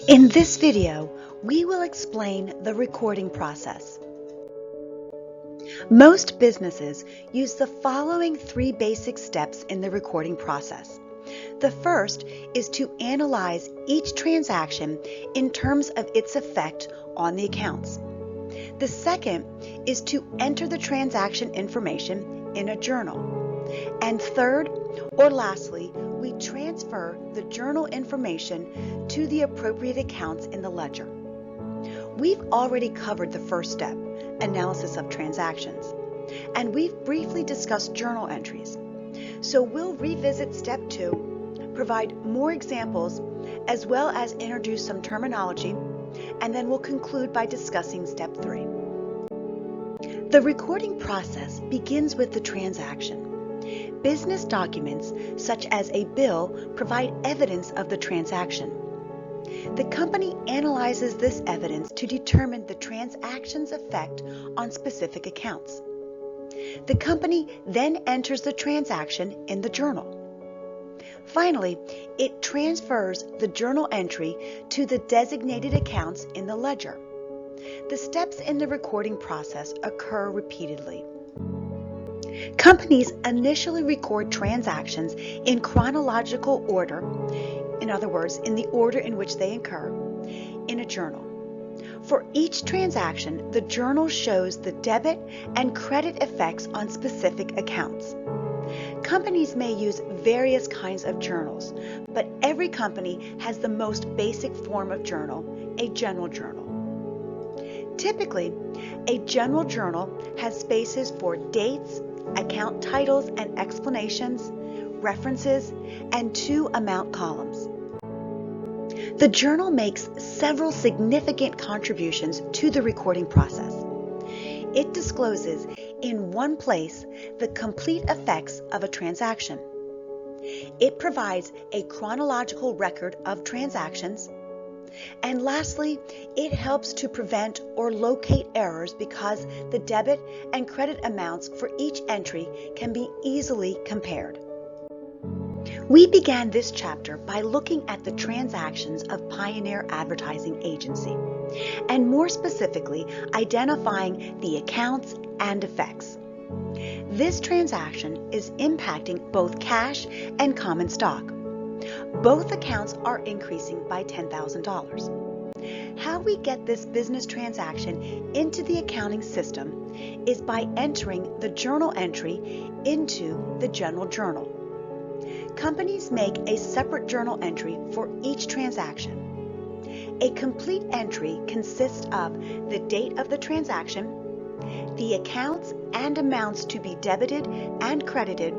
In this video, we will explain the recording process. Most businesses use the following three basic steps in the recording process. The first is to analyze each transaction in terms of its effect on the accounts. The second is to enter the transaction information in a journal. And third, or lastly, we transfer the journal information to the appropriate accounts in the ledger. We've already covered the first step, analysis of transactions, and we've briefly discussed journal entries. So we'll revisit step 2, provide more examples, as well as introduce some terminology, and then we'll conclude by discussing step 3. The recording process begins with the transaction. Business documents, such as a bill, provide evidence of the transaction. The company analyzes this evidence to determine the transaction's effect on specific accounts. The company then enters the transaction in the journal. Finally, it transfers the journal entry to the designated accounts in the ledger. The steps in the recording process occur repeatedly. Companies initially record transactions in chronological order, in other words, in the order in which they occur, in a journal. For each transaction, the journal shows the debit and credit effects on specific accounts. Companies may use various kinds of journals, but every company has the most basic form of journal, a general journal. Typically, a general journal has spaces for dates, account titles and explanations, references, and 2 amount columns. The journal makes several significant contributions to the recording process. It discloses in one place the complete effects of a transaction. It provides a chronological record of transactions. And lastly, it helps to prevent or locate errors because the debit and credit amounts for each entry can be easily compared. We began this chapter by looking at the transactions of Pioneer Advertising Agency, and more specifically, identifying the accounts and effects. This transaction is impacting both cash and common stock. Both accounts are increasing by $10,000. How we get this business transaction into the accounting system is by entering the journal entry into the general journal. Companies make a separate journal entry for each transaction. A complete entry consists of the date of the transaction, the accounts and amounts to be debited and credited,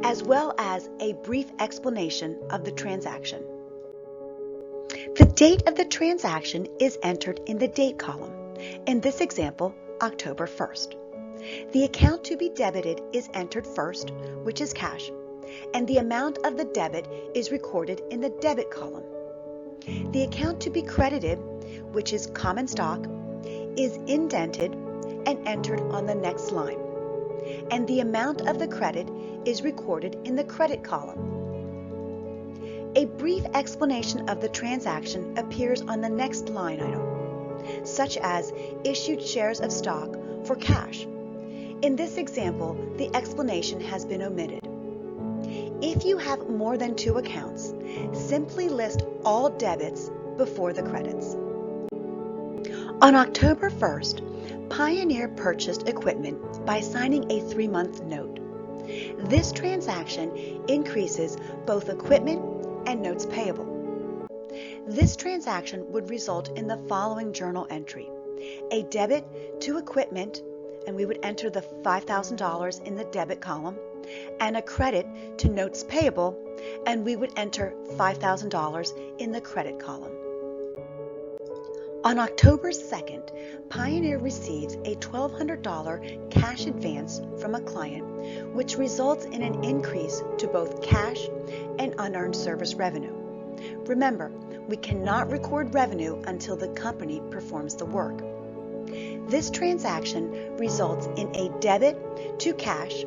as well as a brief explanation of the transaction. The date of the transaction is entered in the date column. In this example, October 1st. The account to be debited is entered first, which is cash, and the amount of the debit is recorded in the debit column. The account to be credited, which is common stock, is indented and entered on the next line, and the amount of the credit is recorded in the credit column. A brief explanation of the transaction appears on the next line item, such as issued shares of stock for cash. In this example, the explanation has been omitted. If you have more than 2 accounts, simply list all debits before the credits. On October 1st, Pioneer purchased equipment by signing a 3-month note. This transaction increases both equipment and notes payable. This transaction would result in the following journal entry: a debit to equipment, and we would enter the $5,000 in the debit column, and a credit to notes payable, and we would enter $5,000 in the credit column. On October 2nd, Pioneer receives a $1,200 cash advance from a client, which results in an increase to both cash and unearned service revenue. Remember, we cannot record revenue until the company performs the work. This transaction results in a debit to cash,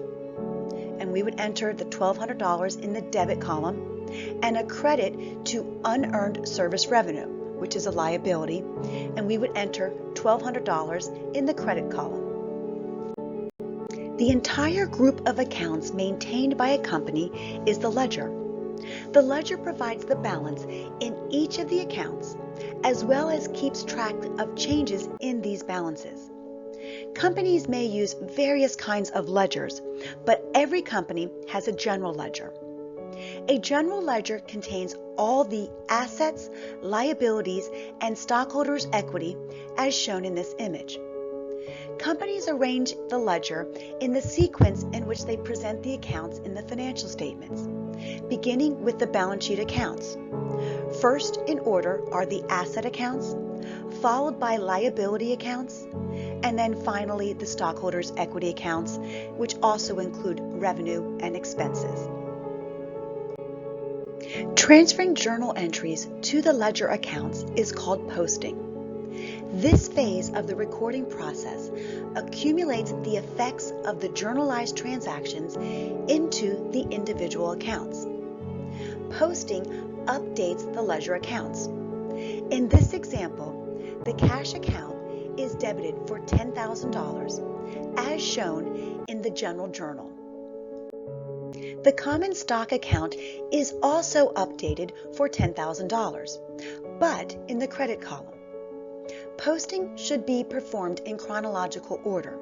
and we would enter the $1,200 in the debit column, and a credit to unearned service revenue, which is a liability, and we would enter $1,200 in the credit column. The entire group of accounts maintained by a company is the ledger. The ledger provides the balance in each of the accounts, as well as keeps track of changes in these balances. Companies may use various kinds of ledgers, but every company has a general ledger. A general ledger contains all the assets, liabilities, and stockholders' equity as shown in this image. Companies arrange the ledger in the sequence in which they present the accounts in the financial statements, beginning with the balance sheet accounts. First in order are the asset accounts, followed by liability accounts, and then finally the stockholders' equity accounts, which also include revenue and expenses. Transferring journal entries to the ledger accounts is called posting. This phase of the recording process accumulates the effects of the journalized transactions into the individual accounts. Posting updates the ledger accounts. In this example, the cash account is debited for $10,000 as shown in the general journal. The common stock account is also updated for $10,000, but in the credit column. Posting should be performed in chronological order.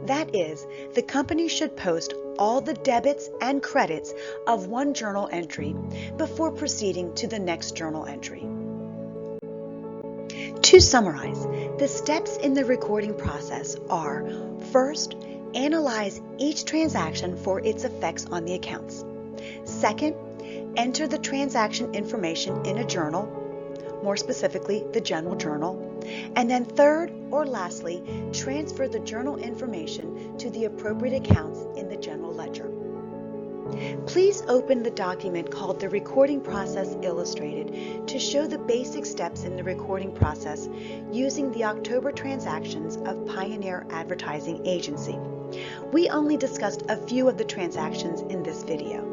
That is, the company should post all the debits and credits of one journal entry before proceeding to the next journal entry. To summarize, the steps in the recording process are: first, analyze each transaction for its effects on the accounts. Second, enter the transaction information in a journal, more specifically the general journal. And then third, or lastly, transfer the journal information to the appropriate accounts in the general ledger. Please open the document called The Recording Process Illustrated to show the basic steps in the recording process using the October transactions of Pioneer Advertising Agency. We only discussed a few of the transactions in this video.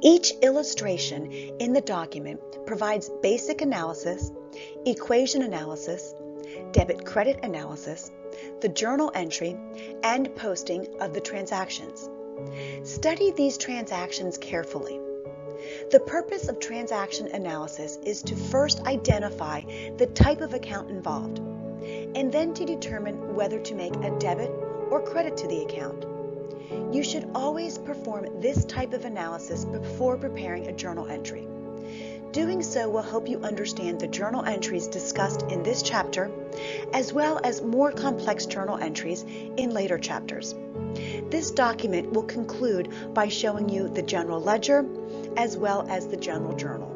Each illustration in the document provides basic analysis, equation analysis, debit-credit analysis, the journal entry, and posting of the transactions. Study these transactions carefully. The purpose of transaction analysis is to first identify the type of account involved, and then to determine whether to make a debit or credit to the account. You should always perform this type of analysis before preparing a journal entry. Doing so will help you understand the journal entries discussed in this chapter, as well as more complex journal entries in later chapters. This document will conclude by showing you the general ledger, as well as the general journal.